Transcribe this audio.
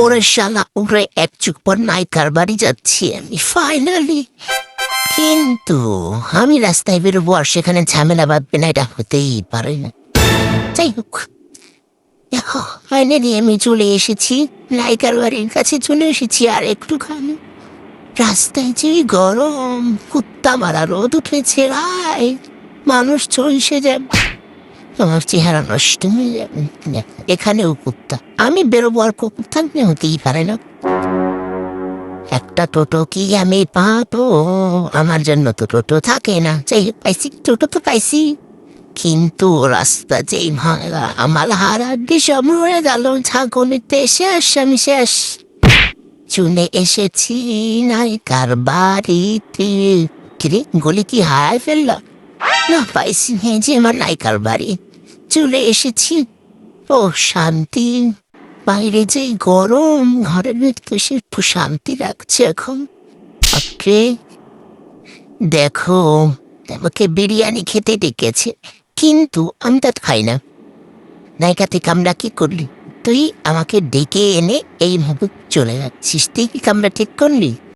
ওরে শালা, ওরে এক যুগ পর নায়িকার বাড়ি যাচ্ছি আমি ফাইনালি। কিন্তু আমি রাস্তায় বেরোবো আর সেখানে ঝামেলা বাঁধবে না, এটা হতেই পারে না। যাই হোক, ফাইনালি আমি চলে এসেছি, নায়িকার বাড়ির কাছে চলে এসেছি। আর একটুখানি রাস্তায় যে গরম, কুত্তা মারা রোদ উঠেছে, রায় মানুষ চলছে যাবে, আমার চেহারা নষ্ট হয়ে যাবে। এখানেও কুত্তা, আমি বেরোবো আর কুকুর থাকলে হতেই পারে না। একটা টোটো কি আমি পাবো? আমার জন্য তো টোটো থাকে না। যাই হোক, পাইছি, টোটো তো পাইছি, কিন্তু রাস্তা যেই ভাঙা, আমার হারাড্ডি সব মরে গেল। ছাগলিতে শেষ, আমি শেষ। চলে এসেছি নায়িকার বাড়িতে। কিরে, গলি কি হারায় ফেললাম? না, পাইছি, হ্যাঁ, যে আমার নায়িকার বাড়ি চলে এসেছি। ও শান্তি, বাইরে যে গরম, ঘরের ভিতরে সে শান্তি লাগছে এখন। ওকে, দেখো, আমাকে বিরিয়ানি খেতে ডেকেছে, কিন্তু আমি তা খাই না। নায়িকা থেকে আমরা কি করলি? তুই আমাকে ডেকে এনে এইভাবে চলে যাচ্ছিস, তুই কি কামরা ঠিক করলি?